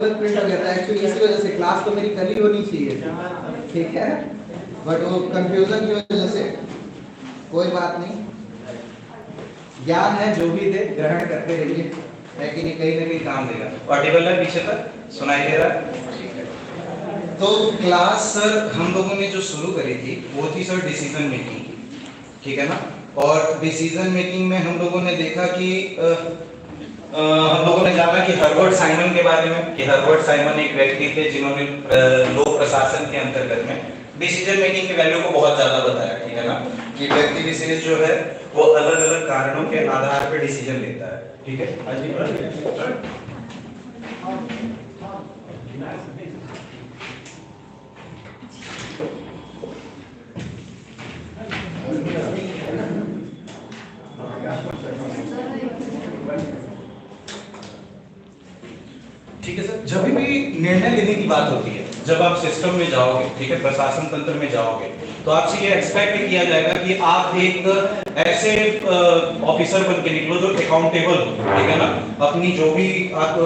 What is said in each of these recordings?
Print हो गया था एक्चुअली इसी वजह से। क्लास तो मेरी कल ही होनी चाहिए, ठीक है, बट वो कंफ्यूजन की वजह से। कोई बात नहीं, ज्ञान है जो भी दे ग्रहण करते रहिए, है कि नहीं, कहीं ना कहीं काम देगा। ऑडिबल है पीछे तक, सुनाई दे रहा है? ठीक है। तो क्लास सर हम लोगों ने जो शुरू करी थी वो थी सर डिसीजन मेकिंग की, ठीक है ना। और डिसीजन मेकिंग में हम लोगों ने देखा कि हम लोगों ने जाना कि हर्बर्ट साइमन के बारे में, कि हर्बर्ट साइमन एक व्यक्ति थे जिन्होंने लोक प्रशासन के अंतर्गत में डिसीजन मेकिंग की वैल्यू को बहुत ज्यादा बताया, ठीक है ना, कि व्यक्ति विशेष जो है वो अलग अलग कारणों के आधार पर डिसीजन लेता है, ठीक है। हाँ जी, ठीक है सर। जब भी निर्णय लेने की बात होती है, जब आप सिस्टम में जाओगे, ठीक है, प्रशासन तंत्र में जाओगे, तो आपसे ये एक्सपेक्ट किया जाएगा कि आप एक ऐसे ऑफिसर बन के निकलो जो अकाउंटेबल हो, ठीक है ना। अपनी जो भी आप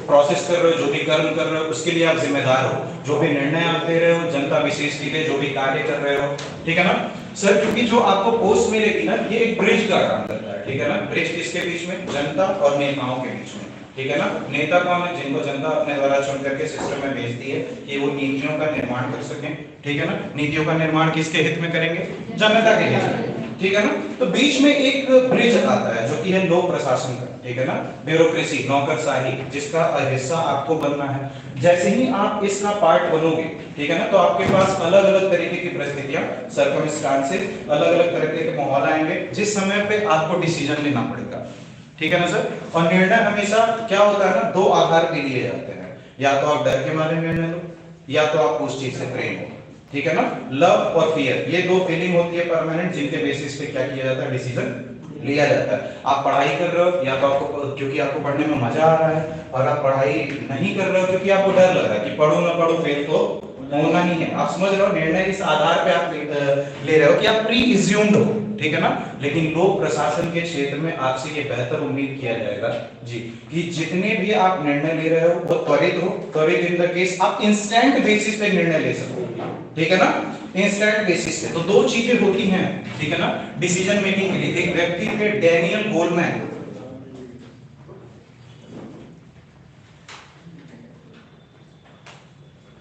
प्रोसेस कर रहे हो, जो भी कर्म कर रहे हो, उसके लिए आप जिम्मेदार हो। जो भी निर्णय आप दे रहे हो जनता विशेष के लिए, जो भी कार्य कर रहे हो, ठीक है ना सर। क्योंकि जो आपको पोस्ट मिलेगी ना, ये एक ब्रिज का काम करता है, ठीक है ना। ब्रिज किसके बीच में? जनता और नेताओं के बीच में, ठीक है ना। नेता कौन है? जिनको जनता अपने द्वारा चुन करके सिस्टम में भेजती है कि वो नीतियों का निर्माण कर सकें, ठीक है ना। नीतियों का निर्माण किसके हित में करेंगे? जनता के हित में, ठीक है ना। तो बीच में एक ब्रिज आता है जो कि है लोक प्रशासन का, ठीक है ना। ब्यूरोक्रेसी, नौकरशाही, जिसका हिस्सा आपको बनना है। जैसे ही आप इसका पार्ट बनोगे, ठीक है ना, तो आपके पास अलग अलग तरीके की परिस्थितियां, सर्कमस्टांसेस, अलग अलग तरीके के माहौल आएंगे जिस समय पे आपको डिसीजन लेना पड़ेगा, ठीक है ना सर। और निर्णय हमेशा क्या होता है ना, दो आधार पे लिए जाते हैं। या तो आप डर के मारे निर्णय लो, या तो आपको उस चीज से प्रेम हो, ठीक है ना। लव और फियर, ये दो फीलिंग होती है परमानेंट, जिनके बेसिस पे क्या किया जाता है? डिसीजन लिया जाता है। आप पढ़ाई कर रहे हो या तो आपको क्योंकि आपको पढ़ने में मजा आ रहा है, और आप पढ़ाई नहीं कर रहे हो क्योंकि आपको डर लग रहा है कि पढ़ो ना पढ़ो फेल तो होना ही है। आप समझ रहे हो, निर्णय इस आधार पे आप ले रहे हो कि आप प्री इज्यूम्ड हो, ठीक है ना। लेकिन लोक प्रशासन के क्षेत्र में आपसे ये बेहतर उम्मीद किया जाएगा जी, कि जितने भी आप निर्णय ले रहे हो वो त्वरित हो। त्वरित इन द केस आप इंस्टेंट बेसिस पे निर्णय ले सको, ठीक है ना, इंस्टेंट बेसिस पे। तो दो चीजें होती हैं, ठीक है ना, डिसीजन मेकिंग के लिए। एक व्यक्ति थे डैनियल गोलमैन,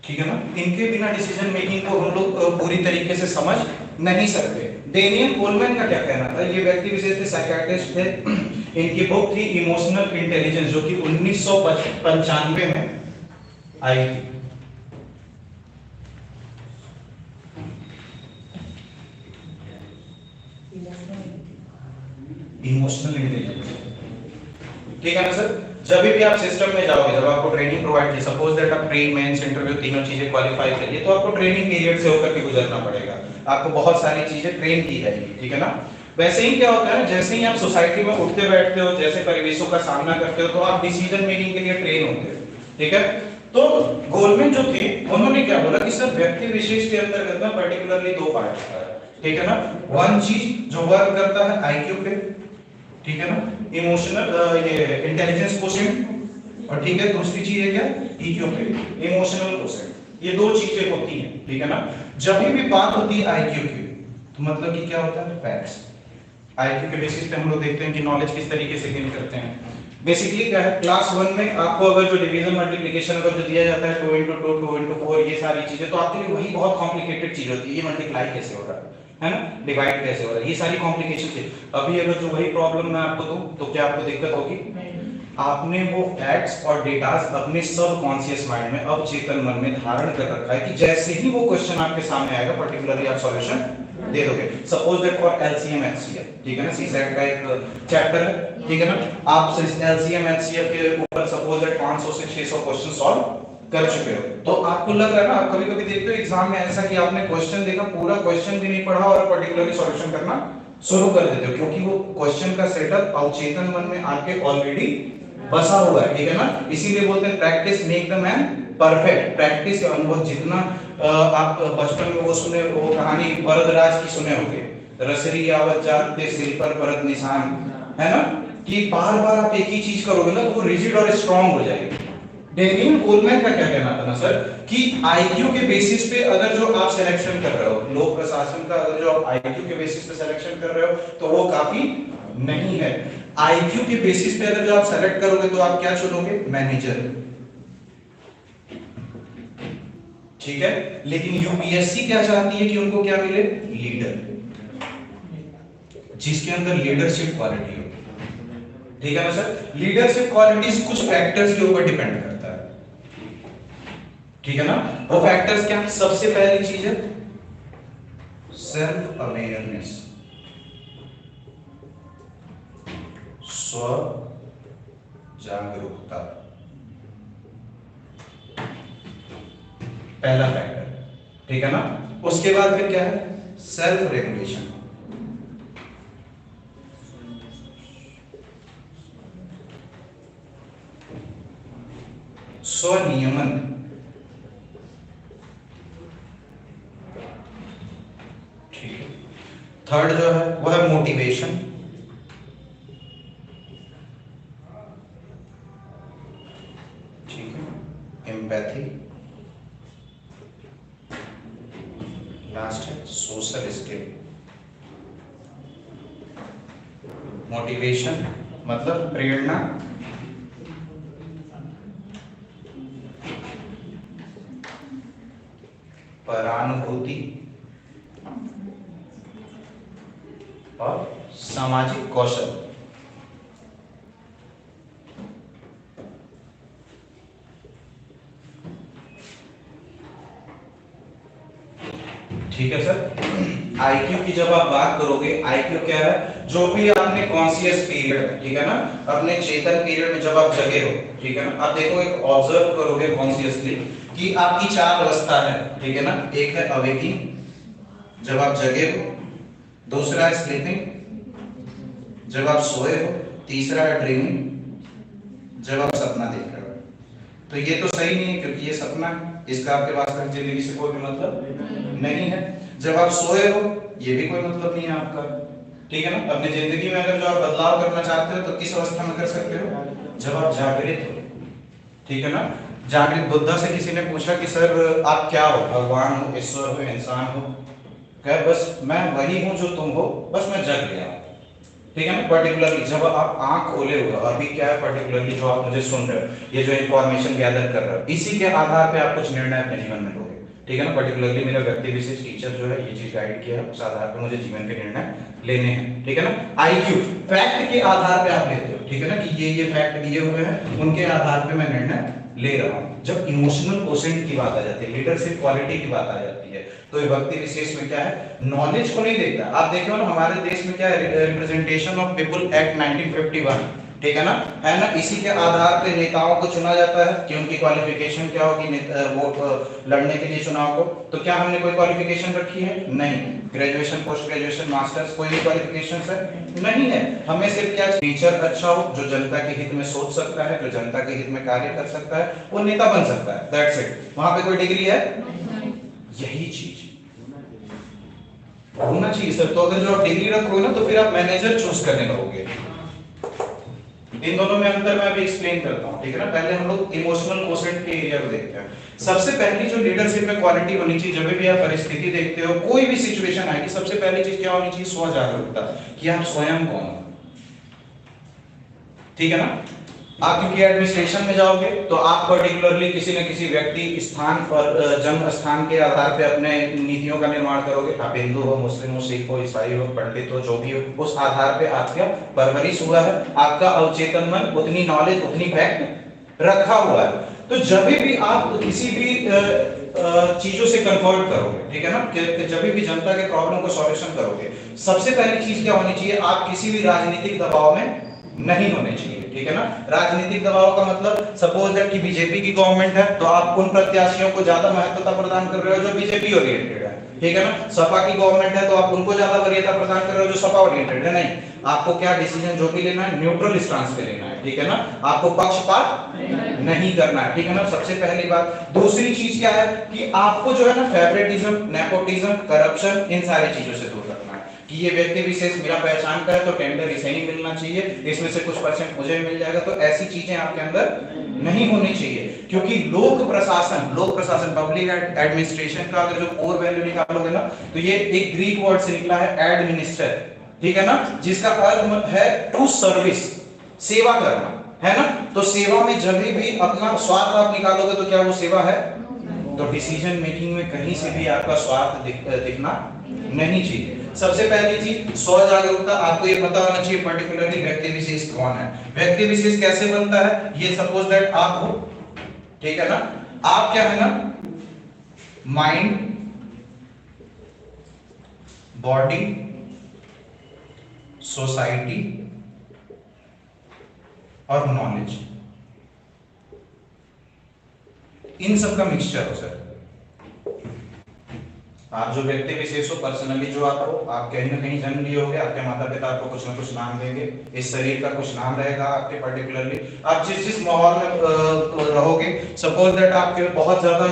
ठीक है ना। इनके बिना डिसीजन मेकिंग को हम लोग पूरी तरीके से समझ नहीं सकते। डेनियल कोलमैन का क्या कहना था? ये व्यक्ति विशेष थे, साइकियाट्रिस्ट थे। इनकी बुक थी इमोशनल इंटेलिजेंस, जो कि 1995 में आई थी। इमोशनल इंटेलिजेंस, ठीक है ना सर। जब भी आप सिस्टम में जाओगे, जब आपको ट्रेनिंग प्रोवाइड की, सपोज दैट आप प्री मेंस इंटरव्यू तीनों चीजें क्वालिफाई करिए, तो आपको ट्रेनिंग पीरियड से होकर के गुजरना पड़ेगा। आपको बहुत सारी चीजें ट्रेन की जाएगी, ठीक है ना। वैसे ही क्या होता है ना, जैसे ही आप सोसाइटी में उठते बैठते हो, जैसे परिवेशों का सामना करते हो, तो आप डिसीजन मेकिंग के लिए ट्रेन होते हो, ठीक है। तो गोलमैन जो थे, उन्होंने क्या बोला कि सर व्यक्ति विशेष के अंतर्गत ना पर्टिकुलरली दो पार्ट होता है, ठीक है ना। वन चीज जो वर्क करता है आईक्यू पे, ठीक है ना, इमोशनल ये इंटेलिजेंस क्वोशिएंट, और ठीक है दूसरी चीज है क्या? ईक्यू पे, इमोशनल क्वोशिएंट। ये दो चीजें होती हैं, ठीक है ना। जब भी बात होती है आईक्यू की, तो मतलब कि क्या होता है? फैक्ट्स। आईक्यू के बेसिस पे हम लोग देखते हैं कि नॉलेज किस तरीके से गेन करते हैं। बेसिकली क्या है, क्लास 1 में आपको अगर जो डिवीजन मल्टीप्लिकेशन अगर जो दिया जाता है 2 into 2 2 into 4, ये सारी चीजें तो आपके लिए वही बहुत कॉम्प्लिकेटेड चीज होती है। ये मल्टीप्लाई कैसे हो रहा है ना, डिवाइड कैसे हो रहा है, ये सारी कॉम्प्लिकेशन थी। अभी अगर जो वही प्रॉब्लम मैं आपको दूं तो क्या आपको दिक्कत होगी? आपने वो फैक्ट्स और डेटास अपने सबकॉन्शियस माइंड में, अवचेतन मन में धारण कर रखा है कि जैसे ही वो क्वेश्चन आपके सामने आएगा पर्टिकुलरली आप सॉल्यूशन दे दोगे। Suppose that for LCM HCF, ठीक है ना, सीसेट का एक चैप्टर है, ठीक है ना। आप एलसीएम एचसीएफ के ऊपर सपोज दैट 500 से 600 क्वेश्चन सॉल्व कर चुके हो, तो आपको लग रहा है ना, आप कभी कभी देखते हो एग्जाम में ऐसा कि आपने क्वेश्चन देखा, पूरा क्वेश्चन भी नहीं पढ़ा और पर्टिकुलरली सॉल्यूशन करना शुरू कर देते हो, क्योंकि वो क्वेश्चन का सेटअप अवचेतन मन में आके ऑलरेडी बसा हुआ है, ठीक है ना। इसीलिए बोलते हैं practice make the man perfect. Practice या अनुभव जितना आप बचपन में वो सुने, वो कहानी वरदराज की सुने होंगे, रसरी आवत जाते सिर पर परत निशान, है ना, कि बार बार आप एक ही चीज करोगे ना तो वो रिजिड और स्ट्रांग हो जाएगी, डेनियल गोलमैन का क्या कहना था ना सर कि आईक्यू के बेसिस पे अगर जो आप सिलेक्शन कर रहे हो, लोक प्रशासन का अगर जो आप आईक्यू के बेसिस पे सिलेक्शन कर रहे हो तो वो काफी नहीं है। आईक्यू के बेसिस पे अगर जो आप सेलेक्ट करोगे तो आप क्या चुनोगे, मैनेजर, ठीक है। लेकिन यूपीएससी क्या चाहती है कि उनको क्या मिले, लीडर, जिसके अंदर लीडरशिप क्वालिटी हो, ठीक है ना सर। लीडरशिप क्वालिटीज कुछ फैक्टर्स के ऊपर डिपेंड करता है, ठीक है ना। वो फैक्टर्स क्या है, सबसे पहली चीज है सेल्फ अवेयरनेस, स्व जागरूकता, पहला फैक्टर, ठीक है ना। उसके बाद फिर क्या है, सेल्फ रेगुलेशन, स्वनियमन, ठीक है। थर्ड जो है वो है मोटिवेशन, ठीक है, एम्पैथी, लास्ट है सोशल स्किल। मोटिवेशन मतलब प्रेरणा, परानुभूति और सामाजिक कौशल, ठीक है सर। आईक्यू की जब आप बात करोगे, आईक्यू क्या है, जो भी आपने कॉन्शियस पीरियड में, ठीक है ना, अपने चेतन पीरियड में जब आप जगे हो, ठीक है ना, आप देखो एक ऑब्जर्व करोगे कॉन्शियसली कि आपकी चार अवस्था है, ठीक है ना। एक है अवेकिंग, जब आप जगे हो, दूसरा है स्लीपिंग, जब आप सोए हो, तीसरा है ड्रीमिंग, जब आप सपना देख रहे हो। तो ये तो सही नहीं है क्योंकि ये सपना है, इसका आपके वास्तविक जिंदगी से कोई भी मतलब नहीं है। जब आप सोए हो, ये भी कोई मतलब नहीं है आपका, ठीक है ना। अपनी जिंदगी में अगर जो आप बदलाव करना चाहते हो तो किस अवस्था में कर सकते हो, जब आप जागृत हो, ठीक है ना। जागृत बुद्धा से किसी ने पूछा कि सर आप क्या हो, भगवान हो, ईश्वर हो, इंसान हो, कहे बस मैं वही हूं जो तुम हो, बस मैं जग गया, ठीक है ना। पर्टिकुलरली जब आप आंख खोले हुए हो, अभी क्या है पर्टिकुलरली जो आप मुझे सुन रहे हो, ये जो इंफॉर्मेशन गैदर कर रहे हो, इसी के आधार पे आप कुछ निर्णय अपने जीवन में लोगे, ठीक है ना। पर्टिकुलरली मेरा व्यक्ति विशेष टीचर जो है ये चीज गाइड किया है, उस आधार पे मुझे जीवन के निर्णय लेने हैं, ठीक है ना। आईक्यू फैक्ट के आधार पे आप लेते हो, ठीक है ना, कि ये फैक्ट दिए हुए हैं, उनके आधार पे मैं निर्णय ले रहा हूं। जब इमोशनल क्वोशेंट की बात आ जाती है, लीडरशिप क्वालिटी की बात आ जाती है, तो ये व्यक्ति विशेष में क्या है, नॉलेज को नहीं देखता। आप देखो ना हमारे देश में क्या है, रिप्रेजेंटेशन ऑफ पीपल एक्ट 1951, ठीक है ना, इसी के आधार पे नेताओं को चुना जाता है कि उनकी क्वालिफिकेशन क्या होगी वोट लड़ने के लिए चुनाव को। तो क्या हमने कोई क्वालिफिकेशन रखी है, नहीं। ग्रेजुएशन, पोस्ट ग्रेजुएशन, मास्टर्स, कोई भी क्वालिफिकेशन है नहीं है। हमें सिर्फ क्या, टीचर अच्छा हो जो जनता के हित में सोच सकता है, जो जनता के हित में कार्य कर सकता है, वो नेता बन सकता है, दैट्स इट। वहां पे कोई डिग्री है, यही चीज होना चाहिए सर। तो अगर जो आप डिग्री रखोगे ना तो फिर आप मैनेजर चूज करने लगोगे। इन दोनों में अंतर मैं अभी एक्सप्लेन करता हूं, ठीक है ना। पहले हम लोग इमोशनल क्वोशेंट के एरिया को देखते हैं। सबसे पहली जो लीडरशिप में क्वालिटी होनी चाहिए, जब भी आप परिस्थिति देखते हो, कोई भी सिचुएशन आएगी, सबसे पहली चीज क्या होनी चाहिए, स्व जागरूकता, कि आप स्वयं कौन हो, ठीक है ना। आप क्योंकि एडमिनिस्ट्रेशन में जाओगे तो आप पर्टिकुलरली किसी न किसी व्यक्ति, स्थान पर, जन्म स्थान के आधार पे अपने नीतियों का निर्माण करोगे। आप हिंदू हो, मुस्लिम हो, सिख हो, ईसाई हो, पंडित हो, जो भी हो, उस आधार पे आपका परवरिश हुआ है, आपका अवचेतन मन उतनी नॉलेज, उतनी फैक्ट रखा हुआ है। तो जब भी आप किसी भी चीजों से कन्वर्ट करोगे, ठीक है ना, कि जब भी जनता के प्रॉब्लम को सॉल्यूशन करोगे, सबसे पहली चीज क्या होनी चाहिए, आप किसी भी राजनीतिक दबाव में नहीं होने चाहिए, ठीक है ना। राजनीतिक दबाव का मतलब, सपोज दैट कि बीजेपी की गवर्नमेंट है तो आप उन प्रत्याशियों को ज्यादा महत्वता प्रदान कर रहे हो जो बीजेपी ओरिएंटेड है, ठीक है ना। सपा की गवर्नमेंट है तो आप उनको ज्यादा वरीयता प्रदान कर रहे हो जो सपा ओरिएंटेड है, नहीं। आपको क्या डिसीजन जो भी लेना है, न्यूट्रल स्टांस पे लेना है, ठीक है ना। आपको पक्षपात नहीं करना है, ठीक है ना, सबसे पहली बात। दूसरी चीज क्या है कि आपको जो है ना फेवरेटिज्म, नेपोटिज्म, करप्शन, इन सारी चीजों से दूर रखना है, कि ये व्यक्ति विशेष मेरा पहचान का है तो टेंडर इसे नहीं मिलना चाहिए, इसमें से कुछ परसेंट मुझे मिल जाएगा, तो ऐसी चीजें आपके अंदर नहीं होनी चाहिए। क्योंकि लोक प्रशासन पब्लिक एडमिनिस्ट्रेशन का अगर जो कोर वैल्यू निकालोगे ना, तो ये एक ग्रीक वर्ड से निकला है एडमिनिस्टर, ठीक है ना, जिसका अर्थ है टू सर्विस, सेवा करना, है ना। तो सेवा में जब भी अपना स्वार्थ आप निकालोगे तो क्या वो सेवा है? तो डिसीजन मेकिंग में कहीं से भी आपका स्वार्थ दिखना नहीं चाहिए। सबसे पहली चीज स्व जागरूकता, आपको ये पता होना चाहिए पर्टिकुलरली व्यक्ति विशेष कौन है। व्यक्ति विशेष कैसे बनता है? ये सपोज दैट आप हो, ठीक है ना, आप क्या है ना, माइंड, बॉडी, सोसाइटी और नॉलेज, इन सब का मिक्सचर हो सर। आप जो व्यक्ति विशेष हो, पर्सनली जो आप हो, आप कहीं ना कहीं जन्म लिए होगे, आपके माता पिता आपको कुछ ना कुछ नाम देंगे, इस शरीर का कुछ नाम रहेगा आपके पर्टिकुलरली। आप जिस जिस माहौल में रहोगे, सपोज दैट आपके बहुत ज्यादा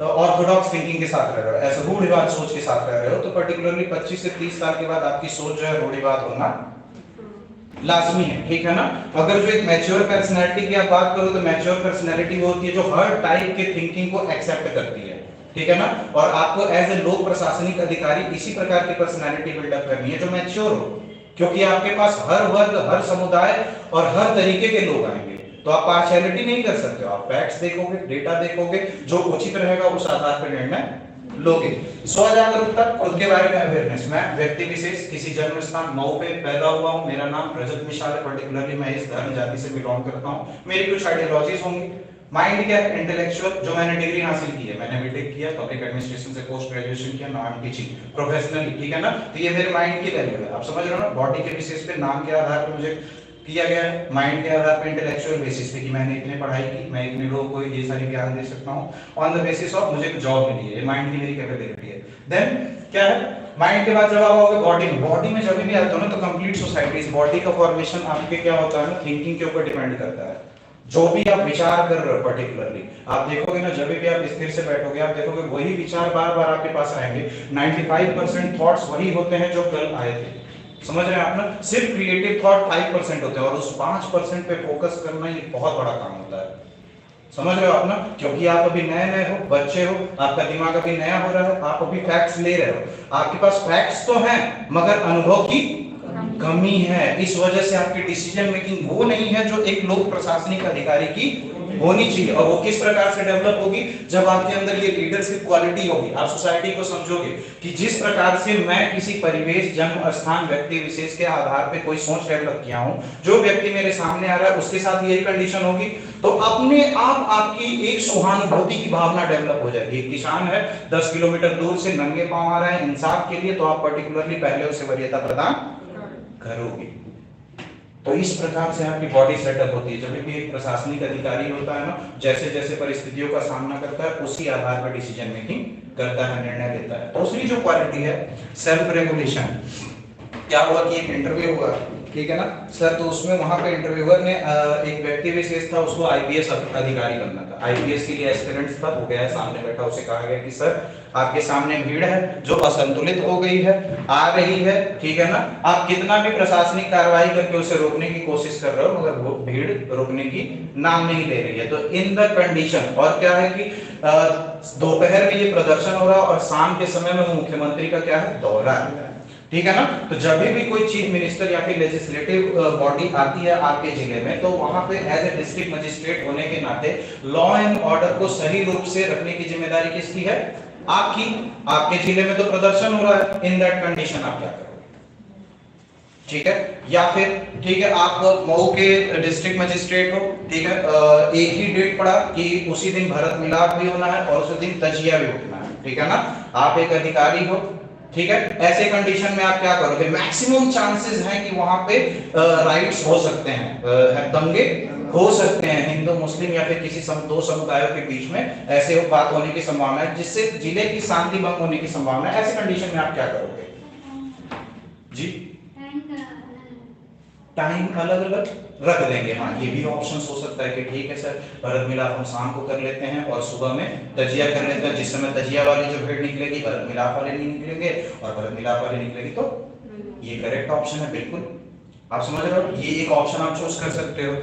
ऑर्थोडॉक्स थिंकिंग के साथ रह रहे हो, ऐसे रूढ़िवाद सोच के साथ रह रहे हो, तो पर्टिकुलरली 25 से 30 साल के बाद आपकी सोच जो है रूढ़िवाद होना लाजमी है, ठीक है ना। अगर जो एक मैच्योर पर्सनैलिटी की आप बात करो, तो मैच्योर पर्सनैलिटी वो होती है जो हर टाइप के थिंकिंग को एक्सेप्ट करती है, ठीक है ना। और आपको एज ए लोक प्रशासनिक अधिकारी इसी प्रकार की पर्सनैलिटी बिल्डअप करनी है जो मैच्योर हो, क्योंकि आपके पास हर वर्ग, हर समुदाय और हर तरीके के लोग आएंगे, तो आप पार्शियलिटी नहीं कर सकते हो। आप फैक्ट्स देखोगे, डेटा देखोगे, जो उचित रहेगा उस आधार पर निर्णय लोगे। स्व जागरूकता, खुद के बारे में अवेयरनेस। मैं व्यक्ति विशेष किसी जन्म स्थान मऊ पे पैदा हुआ हूं, मेरा नाम रजत मिशाल है, पर्टिकुलरली मैं इस धर्म जाति से बिलोंग करता हूं, मेरी कुछ आइडियोलॉजीज होंगी। माइंड क्या है? इंटेलेक्चुअल, जो मैंने डिग्री हासिल की है, मैंने बीटेक किया, पब्लिक एडमिनिस्ट्रेशन से पोस्ट ग्रेजुएशन किया, now I am teaching professionally, ठीक है ना। तो ये मेरे माइंड की वैल्यू है, आप समझ रहे हो ना। बॉडी के बेसिस पे, नाम के आधार पे मुझे किया गया है, माइंड के आधार पे, इंटेलेक्चुअल बेसिस पे कि मैंने इतने पढ़ाई की, मैं इतने लोगों को ये सारी ज्ञान दे सकता हूं, ऑन द बेसिस ऑफ मुझे एक जॉब मिली है, ये माइंड की मेरी कैपेबिलिटी है। देन क्या है? माइंड के बाद जब आप आओगे बॉडी में, बॉडी में जब भी आते हो ना तो कंप्लीट सोसाइटी, इस बॉडी का फॉर्मेशन आपके क्या होता है ना, थिंकिंग के ऊपर डिपेंड करता है। जो भी आप विचार कर रहे हो पर्टिकुलरली, आप देखोगे ना, जब भी आप स्थिर से बैठोगे, आप देखोगे वही विचार बार बार आपके पास आएंगे। 95% थॉट्स वही होते हैं जो कल आए थे, समझ रहे हैं आप ना। सिर्फ क्रिएटिव थॉट 5% होते हैं, और उस 5% पे फोकस करना ये बहुत बड़ा काम होता है, समझ रहे हो आप ना। क्योंकि आप अभी नए नए हो, बच्चे हो, आपका दिमाग अभी नया हो रहा है, आप अभी फैक्ट्स ले रहे हो, आपके पास फैक्ट्स तो हैं मगर अनुभव की कमी है। इस वजह से आपकी डिसीजन मेकिंग वो नहीं है जो एक लोक प्रशासनिक अधिकारी की होनी चाहिए। और वो किस प्रकार से डेवलप होगी? जब आपके अंदर ये लीडरशिप क्वालिटी होगी, आप सोसाइटी को समझोगे कि जिस प्रकार से मैं किसी परिवेश, जन्म स्थान, व्यक्ति विशेष के आधार पे कोई सोच डेवलप किया हूं, जो व्यक्ति मेरे सामने आ रहा है उसके साथ यही कंडीशन होगी, तो अपने आप आपकी एक सहानुभूति की भावना डेवलप हो जाएगी। एक किसान है 10 किलोमीटर दूर से नंगे पांव आ रहा है इंसाफ के लिए, तो आप पर्टिकुलरली पहले उसे वरीयता प्रदान करोगे। तो इस प्रकार से आपकी बॉडी सेटअप होती है। जब भी एक प्रशासनिक अधिकारी होता है ना, जैसे जैसे परिस्थितियों का सामना करता है उसी आधार पर डिसीजन मेकिंग करता है, निर्णय लेता है। दूसरी जो क्वालिटी है सेल्फ रेगुलेशन। क्या हुआ कि एक इंटरव्यू हुआ, ठीक है ना सर, तो उसमें वहां पे इंटरव्यूअर ने एक व्यक्ति विशेष था, उसको आईपीएस अधिकारी बनना था, आईपीएस के लिए एस्पिरेंट्स था, हो गया है, सामने बैठा, उसे कहा गया कि सर आपके सामने भीड़ है जो असंतुलित हो गई है, आ रही है, ठीक है ना, आप कितना भी प्रशासनिक कार्रवाई करके उसे रोकने की कोशिश कर रहे हो मगर वो भीड़ रुकने की नाम नहीं ले रही है। तो इन द कंडीशन, और क्या है कि दोपहर में ये प्रदर्शन हो रहा है और शाम के समय में मुख्यमंत्री का क्या है, दौरा है, ठीक है ना। तो जब भी कोई चीफ मिनिस्टर या फिर लेजिस्लेटिव बॉडी आती है आपके जिले में, तो वहां पे एज ए डिस्ट्रिक्ट मजिस्ट्रेट होने के नाते लॉ एंड ऑर्डर को सही रूप से रखने की जिम्मेदारी किसकी है, आपकी। आपके जिले में तो प्रदर्शन हो रहा है, इन दैट कंडीशन आप क्या करोगे, ठीक है। या फिर ठीक है, आप मऊ के डिस्ट्रिक्ट मजिस्ट्रेट हो, ठीक है, एक ही डेट पड़ा कि उसी दिन भरत मिलाप भी होना है और उसी दिन तजिया भी उठना है, ठीक है ना, आप एक अधिकारी हो, ठीक है। ऐसे कंडीशन में आप क्या करोगे, मैक्सिमम चांसेस हैं कि वहां पे राइट्स हो सकते हैं, दंगे हो सकते हैं, हिंदू मुस्लिम या फिर किसी दो समुदायों के बीच में ऐसे बात होने की संभावना है जिससे जिले की शांति भंग होने की संभावना है। ऐसे कंडीशन में आप क्या करोगे जी? टाइम अलग अलग रख देंगे। हाँ, ये भी ऑप्शन हो सकता है कि ठीक है सर, भरत मिलाप हम शाम को कर लेते हैं और सुबह में तजिया कर लेते हैं। जिस समय तजिया वाली जो भीड़ निकलेगी, भरत मिलाप वाले नहीं निकलेंगे, और भरत मिलाप वाले निकलेगी तो ये करेक्ट ऑप्शन है। बिल्कुल आप समझ रहे हो, ये एक ऑप्शन आप चूज कर सकते हो।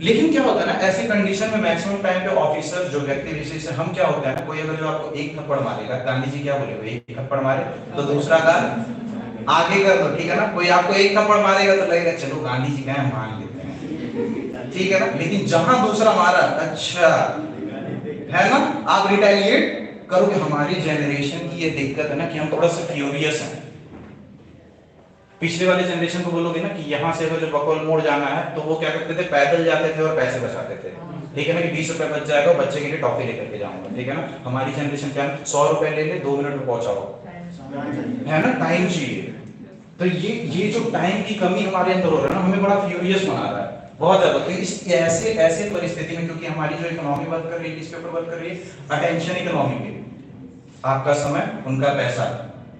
लेकिन क्या होता है ना, ऐसी कंडीशन में मैक्सिमम टाइम पे ऑफिसर जो व्यक्ति विशेष है, हम क्या होता है ना, कोई अगर जो आपको एक थप्पड़ मारेगा, गांधी जी क्या बोले, एक थप्पड़ मारे तो दूसरा गाल आगे कर दो, ठीक है ना। कोई आपको एक थप्पड़ मारेगा तो लगेगा चलो गांधी जी का है, मान लेते हैं, ठीक है ना। लेकिन जहां दूसरा मारा, अच्छा है ना, आप रिटेलिएट करोगे। हमारी जनरेशन की ये दिक्कत है ना कि हम थोड़ा सा फ्यूरियस हैं। पिछले वाले जनरेशन को बोलोगे ना कि यहाँ से अगर बकौल मोड़ जाना है तो वो क्या करते थे, पैदल जाते थे और पैसे बचाते थे, ठीक है ना, कि 20 रुपए बच जाएगा, बच्चे के लिए टॉफी लेकर के जाऊंगा, ठीक है ना। हमारी जनरेशन क्या है, 100 रुपए ले ले 2 मिनट में पहुंचाओ, है ना, टाइम चाहिए। तो ये जो टाइम की कमी हमारे अंदर हो रहा है ना, हमें बड़ा फ्यूरियस बना रहा है बहुत ज्यादा। तो इस ऐसे ऐसे परिस्थिति में, क्योंकि हमारी जो इकोनॉमी वर्क कर रही है, किसके ऊपर वर्क कर रही है, अटेंशन इकोनॉमी पे, आपका समय उनका पैसा।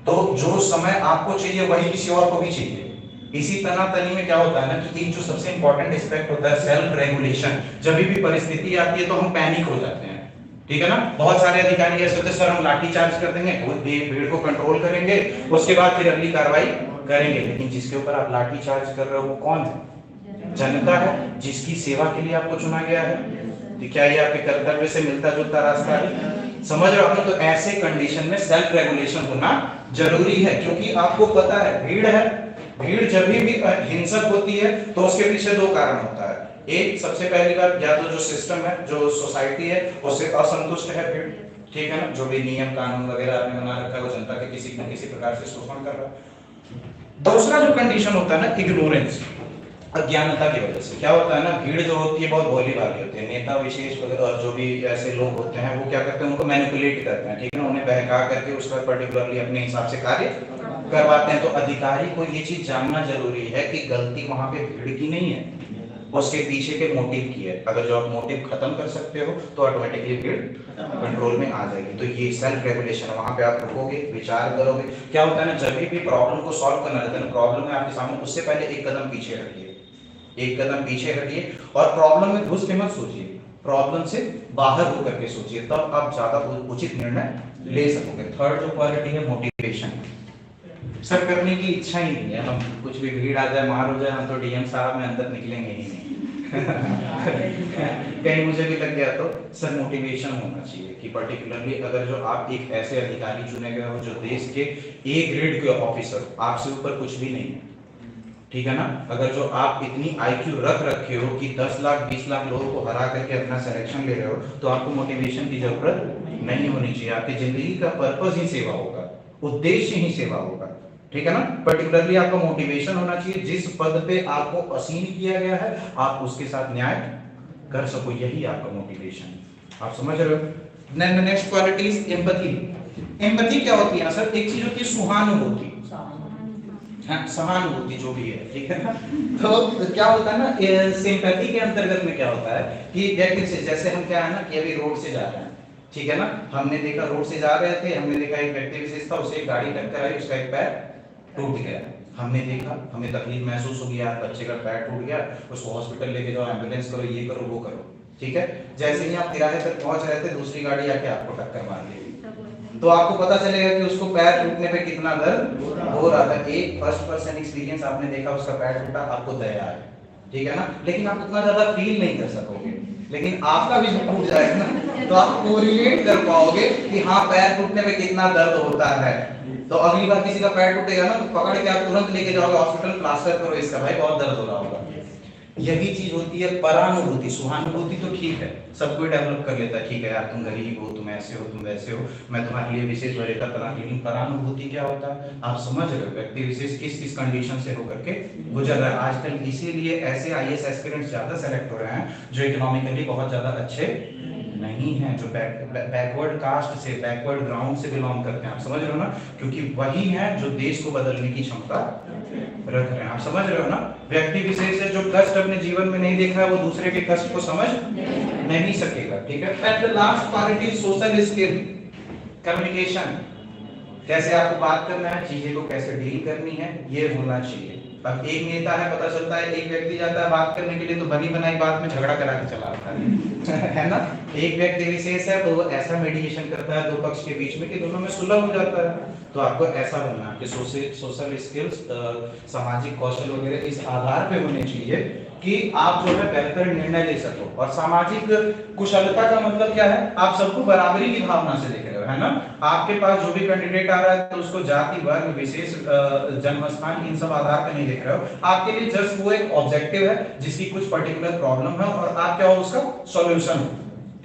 तो जो समय आपको चाहिए वही किसी और को भी चाहिए। इसी तनातनी में क्या होता है ना कि एक जो सबसे इंपॉर्टेंट एस्पेक्ट होता है सेल्फ रेगुलेशन। जब भी परिस्थिति आती है तो हम पैनिक हो जाते हैं, ठीक है ना। बहुत सारे अधिकारी ऐसे होते हैं, सर हम लाठी चार्ज कर देंगे, भीड़ को कंट्रोल करेंगे, उसके बाद फिर अगली कार्रवाई करेंगे। लेकिन जिसके ऊपर आप लाठी चार्ज कर रहे हो वो कौन है, जनता है, जिसकी सेवा के लिए आपको चुना गया है। तो क्या ये आपके कर्तव्य से मिलता जुलता रास्ता है, समझ रहे हो। तो ऐसे कंडीशन में सेल्फ रेगुलेशन होना जरूरी है, क्योंकि आपको पता है भीड़ है, भीड़ जब भी हिंसक होती है तो उसके पीछे दो कारण होता है। एक, सबसे पहली बात, या तो जो सिस्टम है, जो सोसाइटी है, उससे असंतुष्ट है भीड़, ठीक है ना। जो भी नियम कानून वगैरह आपने बना रखा है वो जनता के किसी न किसी प्रकार से शोषण कर रहा है। दूसरा जो कंडीशन होता है ना, इग्नोरेंस, अज्ञानता की वजह से। क्या होता है ना, भीड़ जो होती है बहुत भोली भाली होती है, नेता विशेष और जो भी ऐसे लोग होते हैं वो क्या करते हैं, उनको मैनिपुलेट करते हैं, ठीक है ना, उन्हें बहका करके उस पर पर्टिकुलरली अपने हिसाब से कार्य करवाते हैं। तो अधिकारी को ये चीज जानना जरूरी है कि गलती वहां पे भीड़ की नहीं है, उसके पीछे के मोटिव की है। अगर जो आप मोटिव खत्म कर सकते हो तो ऑटोमेटिकली भीड़ कंट्रोल में आ जाएगी। तो ये सेल्फ रेगुलेशन, वहां पे आप रुकोगे, विचार करोगे। क्या होता है ना, जब भी प्रॉब्लम को सॉल्व करना रहता है ना, प्रॉब्लम है आपके सामने, उससे पहले एक कदम पीछे हटिए, एक कदम पीछे हटिए और प्रॉब्लम में घुस के मत सोचिए, प्रॉब्लम से बाहर होकर के सोचिए, तब आप ज्यादा उचित निर्णय ले सकोगे। थर्ड जो क्वालिटी है, मोटिवेशन। सर करने की इच्छा ही नहीं है, हम कुछ भी भीड़ आ जाए, मार हो जाए, हम तो डीएम साहब में अंदर निकलेंगे ही नहीं। कहीं मुझे भी लग गया तो सर मोटिवेशन होना चाहिए कि पर्टिकुलरली अगर जो आप एक ऐसे अधिकारी चुने गए हो जो देश के ए ग्रेड के ऑफिसर, आपसे ऊपर कुछ भी नहीं है, ठीक है ना। अगर जो आप इतनी आईक्यू रख रखे हो कि 10 लाख 20 लाख लोगों को हरा करके अपना सिलेक्शन ले रहे हो, तो आपको मोटिवेशन की जरूरत नहीं होनी चाहिए। आपकी जिंदगी का पर्पस ही सेवा होगा, उद्देश्य ही सेवा होगा, ठीक है ना। पर्टिकुलरली आपका मोटिवेशन होना चाहिए, जिस पद पे आपको असीन किया गया है आप उसके साथ न्याय कर सको, यही आपका मोटिवेशन। आप समझ रहे हो। Next quality is empathy. Empathy क्या होती है ना सर, एक चीज होती है सहानुभूति, सहानुभूति जो भी है, ठीक है ना। तो क्या होता है ना, सिंपैथी के अंतर्गत में क्या होता है कि व्यक्ति से, जैसे हम क्या है ना कि अभी रोड से जा रहे हैं, ठीक है ना, हमने देखा रोड से जा रहे थे, हमने देखा एक व्यक्ति विशेष था, उसे एक गाड़ी टक्कर आई, उसका एक पैर टूट गया। हमने देखा, हमें तकलीफ महसूस हो गया, बच्चे का पैर टूट गया, उसको हॉस्पिटल लेके जाओ, एम्बुलेंस करो, ये करो वो करो, ठीक है। जैसे ही आप तिराहे तक पहुंच रहे थे, दूसरी गाड़ी आके आपको टक्कर मार दी, तो आपको पता चलेगा कि उसको पैर टूटने पे कितना दर्द हो रहा था। एक फर्स्ट पर्सन एक्सपीरियंस आपने देखा, उसका पैर टूटा, आपको दया है, ठीक है ना, लेकिन आप उतना ज्यादा फील नहीं कर सकोगे। लेकिन आपका भी जब टूट जाएगा ना तो आप कोरिलेट कर पाओगे कि हाँ पैर टूटने पे कितना दर्द होता है। तो अगली बार किसी का पैर टूटेगा ना तो पकड़ के आप तुरंत लेके जाओगे हॉस्पिटल, प्लास्टर करो इसका, भाई बहुत दर्द हो रहा होगा। यही चीज होती है परानुभूति। सहानुभूति तो ठीक है, सब कोई डेवलप कर लेता है, ठीक है यार तुम गरीब हो, तुम ऐसे हो, तुम वैसे हो, मैं तुम्हारे लिए विशेष वरीयता करा। लेकिन परानुभूति क्या होता है, आप समझ रहे हो व्यक्ति विशेष किस किस कंडीशन से होकर के गुजर रहा है। आजकल इसीलिए ऐसे आईएएस एस्पिरेंट्स ज्यादा सेलेक्ट हो रहे हैं जो इकोनॉमिकली बहुत ज्यादा अच्छे नहीं है, जो बैकवर्ड कास्ट से, बैकवर्ड ग्राउंड से बिलोंग करते हैं। आप समझ रहे हो ना, क्योंकि वही है जो देश को बदलने की क्षमता रख रहे हैं। आप समझ रहे हो ना, व्यक्ति विशेष है जो कष्ट अपने जीवन में नहीं देखा है वो दूसरे के कष्ट को समझ नहीं सकेगा, ठीक है। At the last quality social skill, communication, कैसे आपको बात करना है, चीजें को कैसे डील करनी है, ये होना चाहिए। अब एक नेता है, पता चलता है एक व्यक्ति जाता है बात करने के लिए तो बनी बनाई बात में झगड़ा करा के चला आता है है ना। एक व्यक्ति विशेष है तो वो ऐसा मेडिएशन करता है दो पक्ष के बीच में कि दोनों में सुलह हो जाता है। तो आपको ऐसा बनना है कि सोशल स्किल्स, सामाजिक कौशल वगैरह इस आधार पे होने चाहिए कि आप जो है बेहतर निर्णय ले सको। और सामाजिक कुशलता का मतलब क्या है, आप सबको बराबरी की भावना से देख रहे हो, है ना। आपके पास जो भी कैंडिडेट आ रहा है तो उसको जाति वर्ग विशेष जन्म स्थान इन सब आधार पर नहीं देख रहे हो। आपके लिए जस्ट वो एक ऑब्जेक्टिव है जिसकी कुछ पर्टिकुलर प्रॉब्लम है और आप क्या हो उसका सॉल्यूशन हो,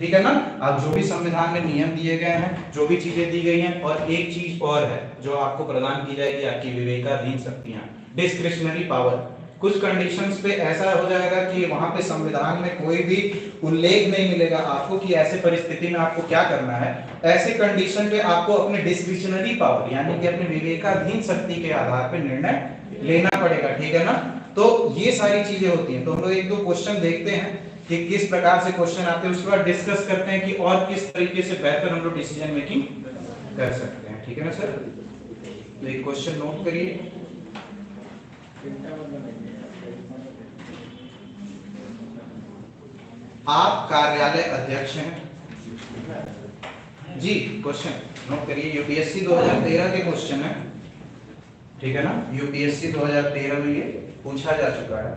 ठीक है ना। अब जो भी संविधान में नियम दिए गए हैं, जो भी चीजें दी गई हैं, और एक चीज और है जो आपको प्रदान की जाएगी, आपकी विवेकाधीन शक्तियां, डिस्क्रिशनरी पावर। कुछ कंडीशंस पे ऐसा हो जाएगा कि वहां पे संविधान में कोई भी उल्लेख नहीं मिलेगा आपको कि ऐसे परिस्थिति में आपको क्या करना है। ऐसे कंडीशन पे आपको अपने डिस्क्रिशनरी पावर यानी कि अपने विवेकाधीन शक्ति के आधार पे निर्णय लेना पड़ेगा, ठीक है ना। तो ये सारी चीजें होती हैं। तो हम लोग एक दो क्वेश्चन देखते हैं कि किस प्रकार से क्वेश्चन आते हैं, उसके बाद डिस्कस करते हैं कि और किस तरीके से बेहतर हम लोग डिसीजन मेकिंग कर सकते हैं, ठीक है ना सर। तो एक क्वेश्चन नोट करिए। आप कार्यालय अध्यक्ष हैं जी। क्वेश्चन नोट करिए, यूपीएससी 2013 के क्वेश्चन है, ठीक है ना। यूपीएससी 2013 में ये पूछा जा चुका है।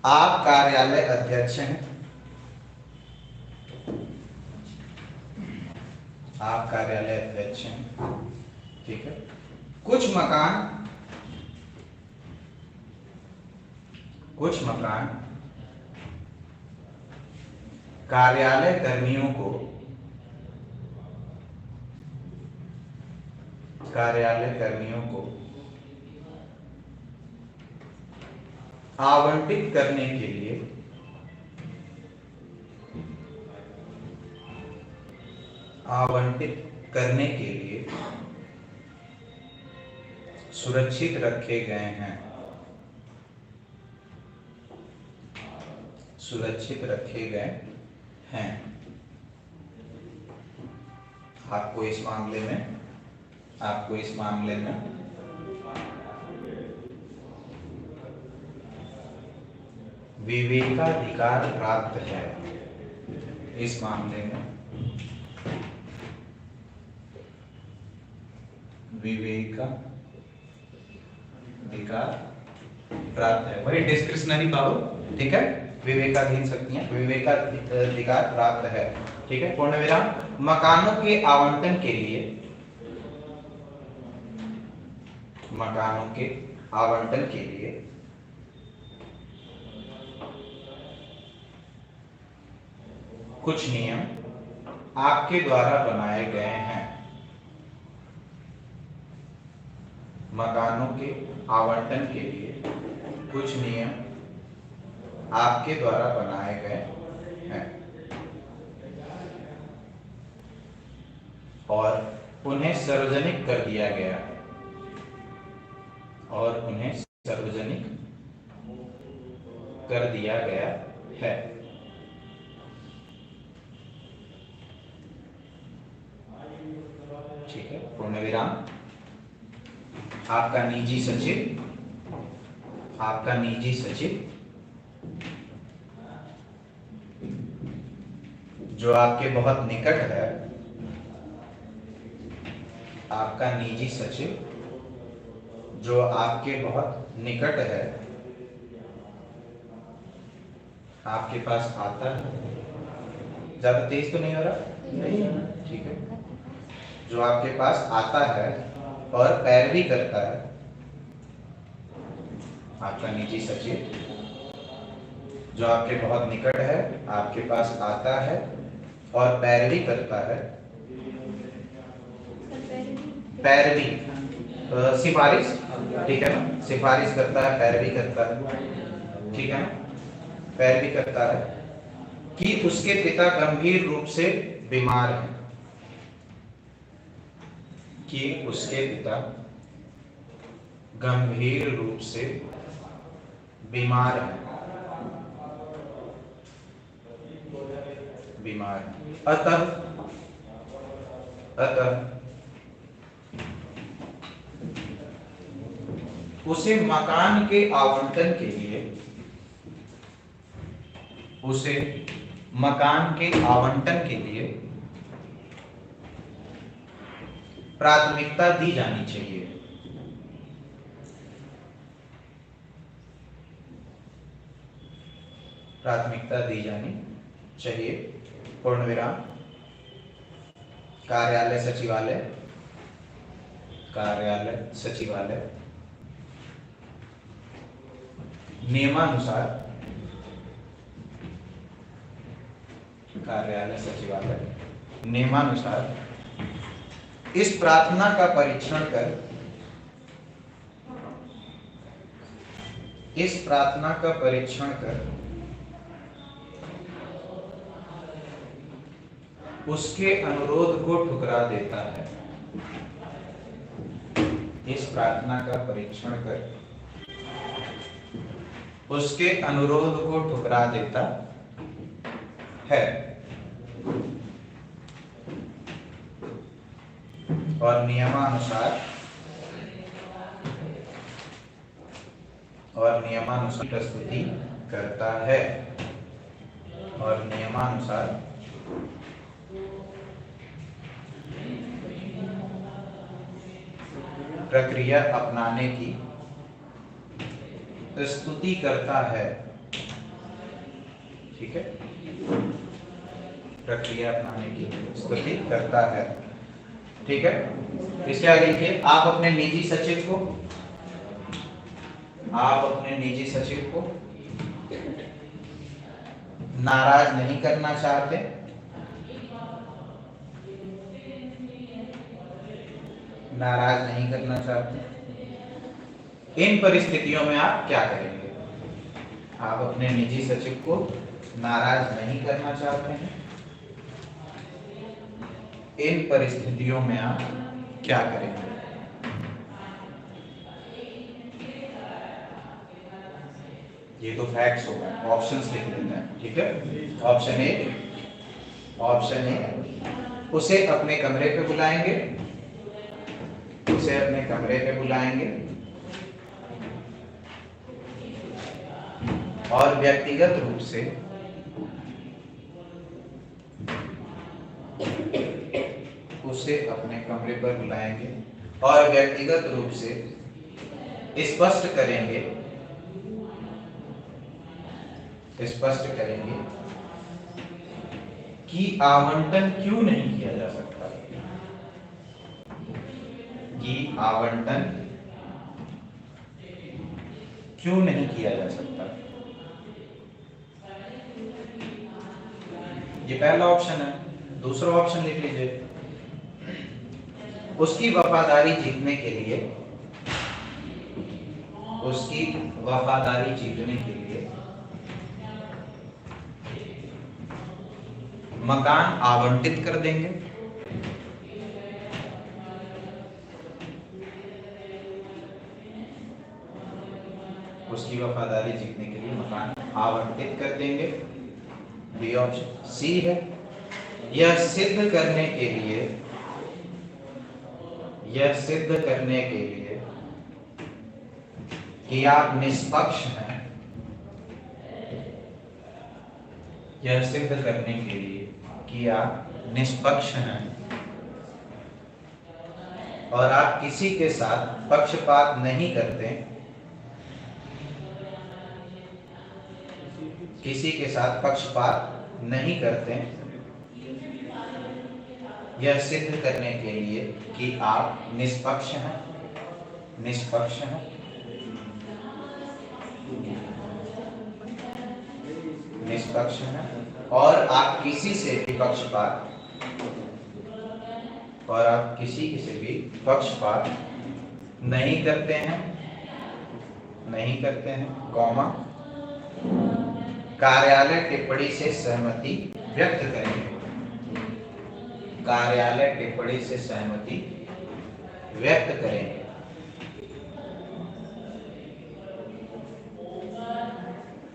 आप कार्यालय अध्यक्ष हैं, आप कार्यालय अध्यक्ष हैं, ठीक है। कुछ मकान कार्यालय कर्मियों को आवंटित करने के लिए सुरक्षित रखे गए हैं। आपको इस मामले में विवेकाधिकार प्राप्त है। इस मामले में विवेकाधिकार प्राप्त है, वही डिस्क्रिशनरी पावर, ठीक है। विवेकाधीन शक्तियां, विवेकाधिकार प्राप्त है, ठीक है। पूर्ण विराम। मकानों के आवंटन के लिए कुछ नियम आपके द्वारा बनाए गए हैं। मकानों के आवंटन के लिए कुछ नियम आपके द्वारा बनाए गए हैं और उन्हें सार्वजनिक कर दिया गया है। ठीक है, पूर्ण विराम। आपका निजी सचिव जो आपके बहुत निकट है, आपका निजी सचिव जो आपके बहुत निकट है, आपके पास आता है। ज्यादा तेज तो नहीं हो रहा? नहीं, ठीक है। जो आपके पास आता है और पैरवी करता है, आपका निजी सचिव जो आपके बहुत निकट है, आपके पास आता है और पैरवी करता है। पैरवी सिफारिश, ठीक है ना, सिफारिश करता है, पैरवी करता है, ठीक है ना। पैरवी करता है कि उसके पिता गंभीर रूप से बीमार हैं, कि उसके पिता गंभीर रूप से बीमार हैं, अतः उसे मकान के आवंटन के लिए, उसे मकान के आवंटन के लिए प्राथमिकता दी जानी चाहिए। प्राथमिकता दी जानी चाहिए, पूर्ण विराम, कार्यालय सचिवालय, कार्यालय सचिवालय नियमानुसार, कार्यालय सचिवालय नियमानुसार इस प्रार्थना का परीक्षण कर, इस प्रार्थना का परीक्षण कर उसके अनुरोध को ठुकरा देता है। इस प्रार्थना का परीक्षण कर उसके अनुरोध को ठुकरा देता है और नियमानुसार प्रस्तुति करता है, और नियमानुसार प्रक्रिया अपनाने की प्रस्तुति करता है। ठीक है, प्रक्रिया अपनाने की प्रस्तुति करता है। ठीक है, इसके आगे लिखिए, आप अपने निजी सचिव को, आप अपने निजी सचिव को नाराज नहीं करना चाहते, नाराज नहीं करना चाहते। इन परिस्थितियों में आप क्या करेंगे? आप अपने निजी सचिव को नाराज नहीं करना चाहते हैं, इन परिस्थितियों में आप क्या करेंगे? ये तो फैक्ट्स होगा, ऑप्शंस लिख लेते हैं। ठीक है, ऑप्शन ए, उसे अपने कमरे पे बुलाएंगे, उसे अपने कमरे पे बुलाएंगे और व्यक्तिगत रूप से उसे अपने कमरे पर बुलाएंगे और व्यक्तिगत रूप से स्पष्ट करेंगे कि आवंटन क्यों नहीं किया जा सकता, कि आवंटन क्यों नहीं किया जा सकता। ये पहला ऑप्शन है। दूसरा ऑप्शन लिख लीजिए, उसकी वफादारी जीतने के लिए, उसकी वफादारी जीतने के लिए मकान आवंटित कर देंगे, उसकी वफादारी जीतने के लिए मकान आवंटित कर देंगे। B option. सी है, यह सिद्ध करने के लिए कि आप निष्पक्ष हैं, यह सिद्ध करने के लिए कि आप निष्पक्ष हैं और आप किसी के साथ पक्षपात नहीं करते, किसी के साथ पक्षपात नहीं करते, यह सिद्ध करने के लिए कि आप निष्पक्ष हैं, निष्पक्ष हैं, निष्पक्ष हैं और आप किसी से भी पक्षपात, और आप किसी से भी पक्षपात नहीं करते हैं, नहीं करते हैं, कॉमा, कार्यालय टिप्पणी से सहमति व्यक्त करेंगे, कार्यालय टिप्पणी से सहमति व्यक्त करेंगे,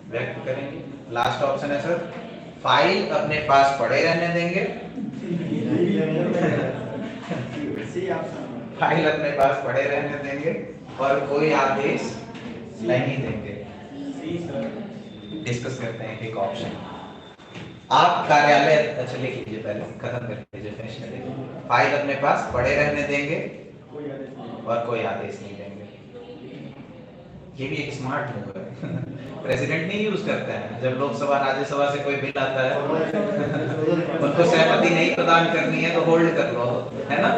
व्यक्त करेंगे। लास्ट ऑप्शन है सर, फाइल अपने पास पड़े रहने देंगे, फाइल अपने पास पड़े रहने देंगे और कोई आदेश नहीं देंगे। डिस्कस करते हैं एक ऑप्शन। आप कार्यालय, अच्छा लिख लीजिए, पहले खत्म कर लीजिए, फिनिश कर लीजिए। फाइल अपने पास पड़े रहने देंगे और कोई आदेश नहीं देंगे। ये भी एक स्मार्ट मूव है। प्रेसिडेंट नहीं यूज करते हैं, जब लोकसभा राज्यसभा से कोई बिल आता है उनको सहमति नहीं प्रदान करनी है तो होल्ड कर लो, है ना।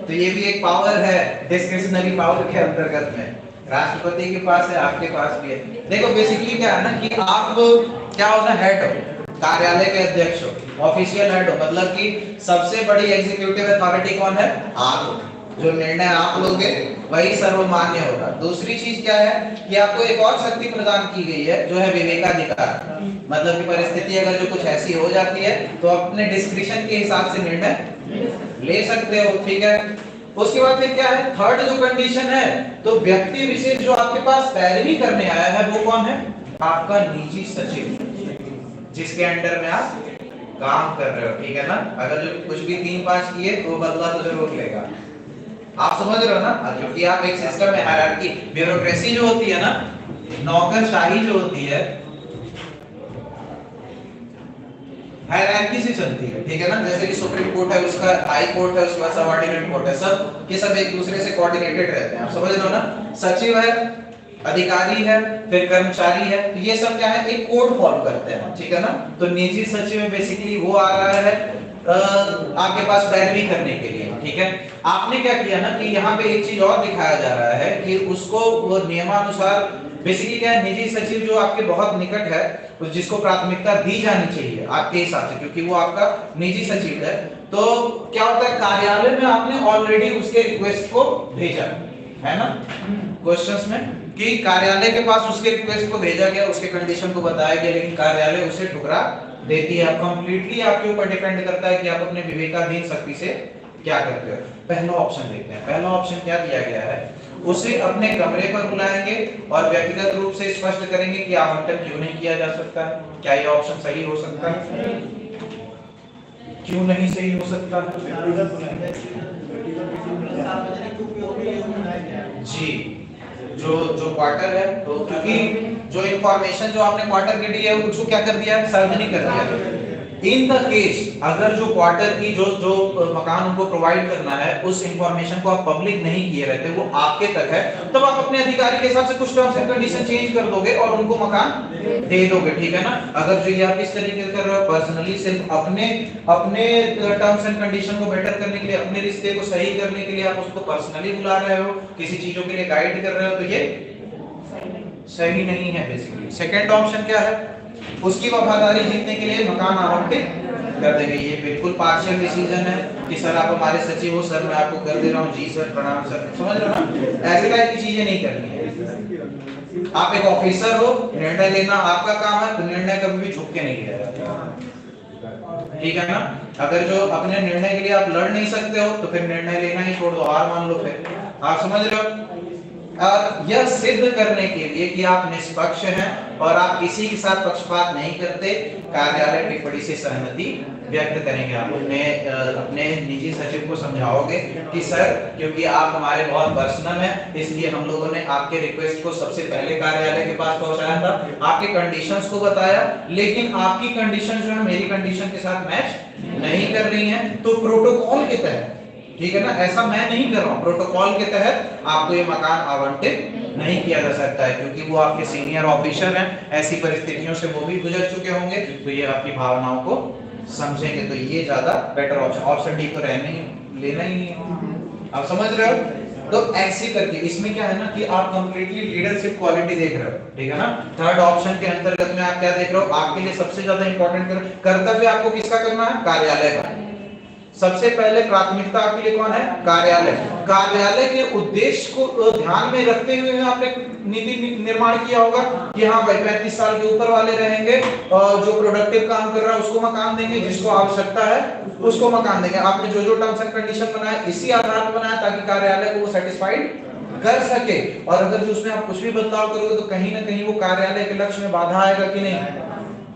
तो ये भी एक पावर है डिस्क्रिशनरी पावर के अंतर्गत में, राष्ट्रपति के पास है, आपके पास भी है। देखो बेसिकली क्या है ना कि आप क्या हो ना, हेड हो, कार्यालय के अध्यक्ष हो, ऑफिशियल हेड हो, मतलब कि सबसे बड़ी एग्जीक्यूटिव अथॉरिटी कौन है, आप हो। जो निर्णय आप लोगे वही सर्वमान्य होगा। दूसरी चीज क्या है कि आपको एक और शक्ति प्रदान की गई है जो है विवेकाधिकार, मतलब कि परिस्थिति अगर जो कुछ ऐसी हो जाती है तो अपने डिस्क्रिशन के हिसाब से निर्णय ले सकते हो, ठीक है। उसके बाद फिर क्या है, थर्ड जो कंडीशन है, तो व्यक्ति विशेष जो आपके पास पैरवी करने आया है वो कौन है, आपका निजी सचिव, जिसके अंडर में आप काम कर रहे हो, ठीक है ना। अगर जो कुछ भी 3-5 किए तो बदला तो जरूर लेगा, आप समझ रहे हो ना। क्योंकि आप एक सिस्टम में हायरार्की, ब्यूरोक्रेसी जो होती है ना, नौकरशाही जो होती है, हायरार्की से चलती है, ठीक है ना। जैसे कि सुप्रीम कोर्ट है, उसका हाई कोर्ट है, उसके बाद सबऑर्डिनेट कोर्ट है, सब के सब एक दूसरे से कोऑर्डिनेटेड रहते हैं, आप समझ रहे हो ना। सचिव है, अधिकारी है, फिर कर्मचारी है, तो ये सब क्या है, एक कोड फॉलो करते हैं, ठीक है ना। तो निजी सचिव में बेसिकली वो आ रहा है आपके पास पैरवी करने के लिए, ठीक है। आपने क्या किया ना कि यहाँ पे एक चीज और दिखाया जा रहा है कि उसको वो नियमानुसार, बेसिकली क्या है, निजी सचिव जो आपके बहुत निकट है, जिसको प्राथमिकता दी जानी चाहिए आपके हिसाब से, क्योंकि वो आपका निजी सचिव है, तो क्या होता है, कार्यालय में आपने ऑलरेडी उसके रिक्वेस्ट को भेजा है ना, क्वेश्चंस में कि कार्यालय के पास उसके रिक्वेस्ट को भेजा गया, उसके कंडीशन को बताया गया, लेकिन कार्यालय उसे ठुकरा देती है। कंप्लीटली आपके ऊपर डिपेंड करता है कि आप अपने विवेकाधीन शक्ति से क्या करते हो। पहला ऑप्शन देखते हैं। पहला ऑप्शन क्या दिया गया है, उसे अपने कमरे पर बुलाएंगे और व्यक्तिगत रूप से स्पष्ट करेंगे कि आवंटन क्यों नहीं किया जा सकता है। क्या यह ऑप्शन सही हो सकता है? क्यों नहीं सही हो सकता? जी, जो क्वार्टर है, तो क्योंकि जो इंफॉर्मेशन जो आपने क्वार्टर के दी है उसको क्या कर दिया, सार्वजनिक कर दिया। इन द केस अगर जो क्वार्टर की जो मकान उनको प्रोवाइड करना है, उस इंफॉर्मेशन को आप पब्लिक नहीं किए रहते, वो आपके तक है, तब तो आप अपने अधिकारी के हिसाब से कुछ टर्म्स एंड कंडीशन चेंज कर दोगे और उनको मकान दे दोगे, ठीक है ना। अगर जो ये आप इस तरीके से कर रहे हो, पर्सनली सिर्फ अपने टर्म्स एंड कंडीशन को बेटर करने के लिए, अपने रिश्ते को सही करने के लिए आप उसको पर्सनली बुला रहे हो, किसी चीजों के लिए गाइड कर रहे हो, तो ये सही नहीं है बेसिकली। सेकंड ऑप्शन क्या है, उसकी वफादारी जीतने के लिए मकान आवंटित कर देंगे। ये बिल्कुल पार्शियल डिसीजन है कि सर आप हमारे सचिव हो, सर मैं आपको कर दे रहा हूँ, जी सर प्रणाम सर, समझ रहे हो ना। ऐसे टाइप की चीजें नहीं करनी है। आप एक ऑफिसर हो, निर्णय लेना आपका काम है, तो निर्णय कभी भी छुप के नहीं लिया जाता, ठीक है ना। अगर जो अपने निर्णय के लिए आप लड़ नहीं सकते हो तो फिर निर्णय लेना ही छोड़ दो, हार मान लो फिर, आप समझ रहे हो। और यह सिद्ध करने के लिए कि आप निष्पक्ष हैं और आप किसी के साथ पक्षपात नहीं करते, कार्यालय टिप्पणी से सहमति व्यक्त करेंगे। आप अपने निजी सचिव को समझाओगे कि सर क्योंकि आप हमारे बहुत पर्सनल हैं, इसलिए हम लोगों ने आपके रिक्वेस्ट को सबसे पहले कार्यालय के पास पहुंचाया था, आपके कंडीशंस को बताया, लेकिन आपकी कंडीशन जो है मेरी कंडीशन के साथ मैच नहीं कर रही है, तो प्रोटोकॉल के तहत, ठीक है ना, ऐसा मैं नहीं कर रहा हूं, प्रोटोकॉल के तहत आपको ये मकान आवंटित नहीं किया जा सकता है, क्योंकि वो आपके सीनियर ऑफिसर हैं, ऐसी परिस्थितियों से वो भी गुजर चुके होंगे, तो ये आपकी भावनाओं को समझेंगे, तो ये ज्यादा बेटर ऑप्शन, ऑप्शन डी को रहने ही लेना ही नहीं। आप समझ रहे हो। तो ऐसे करके इसमें क्या है ना कि आप कंप्लीटली लीडरशिप क्वालिटी देख रहे हो, ठीक है ना। थर्ड ऑप्शन के अंतर्गत में आप क्या देख रहे हो, आपके लिए सबसे ज्यादा इंपॉर्टेंट कर्तव्य आपको किसका करना है, कार्यालय का। सबसे पहले प्राथमिकता आपके लिए कौन है, कार्यालय। कार्यालय के उद्देश्य को ध्यान में रखते हुए आपने नीति निर्माण किया होगा कि हाँ भाई 35 साल के ऊपर वाले रहेंगे और जो प्रोडक्टिव काम कर रहा है उसको मकान देंगे, जिसको आवश्यकता है उसको मकान देंगे। आपने जो जो टर्म्स एंड कंडीशन बनाया इसी आधार पर बनाया ताकि कार्यालय को वो सेटिस्फाइड कर सके, और अगर जो उसमें आप कुछ भी बदलाव करोगे तो कहीं ना कहीं वो कार्यालय के लक्ष्य में बाधा आएगा कि नहीं,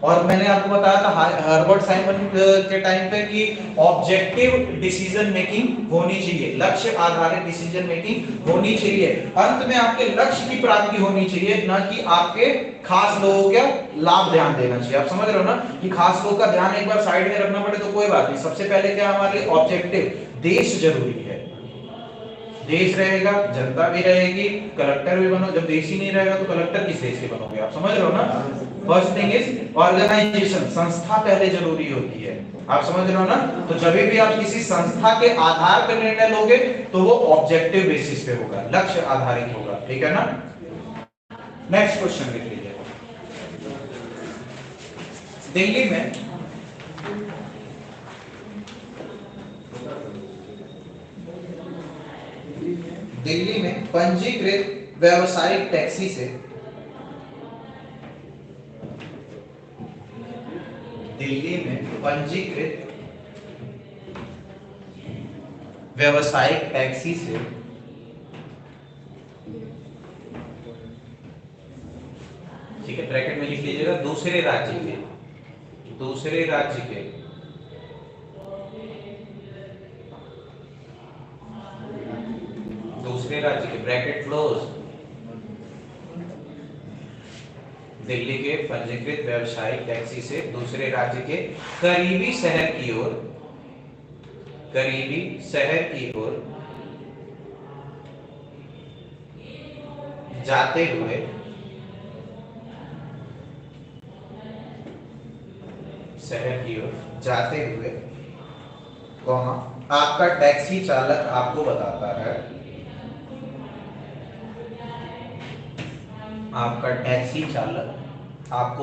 और मैंने आपको बताया था हर्बर्ट साइमन के टाइम पे कि ऑब्जेक्टिव डिसीजन मेकिंग होनी चाहिए, लक्ष्य आधारित डिसीजन मेकिंग होनी चाहिए। अंत में आपके लक्ष्य की प्राप्ति होनी चाहिए, ना कि आपके खास लोगों का लाभ ध्यान देना चाहिए। आप समझ रहे हो ना कि खास लोगों का ध्यान एक बार साइड में रखना पड़े तो कोई बात नहीं, सबसे पहले क्या हमारे ऑब्जेक्टिव देश जरूरी है। देश रहेगा जनता भी रहेगी, कलेक्टर भी बनो। जब देश ही नहीं रहेगा तो कलेक्टर किस देश के बनोगे? आप समझ रहे हो ना। फर्स्ट थिंग इज ऑर्गेनाइजेशन, संस्था पहले जरूरी होती है। आप समझ रहे हो ना। तो जब भी आप किसी संस्था के आधार पर निर्णय लोगे तो वो ऑब्जेक्टिव बेसिस पे होगा, लक्ष्य आधारित होगा, ठीक है ना। नेक्स्ट क्वेश्चन लिख लीजिए। दिल्ली में पंजीकृत व्यावसायिक टैक्सी से दिल्ली में पंजीकृत व्यावसायिक टैक्सी से ठीक है, ब्रैकेट में लिख लीजिएगा, दूसरे राज्य के दूसरे राज्य के ब्रैकेट क्लोज, दिल्ली के पंजीकृत व्यावसायिक टैक्सी से दूसरे राज्य के करीबी शहर की ओर जाते हुए आपका टैक्सी चालक आपको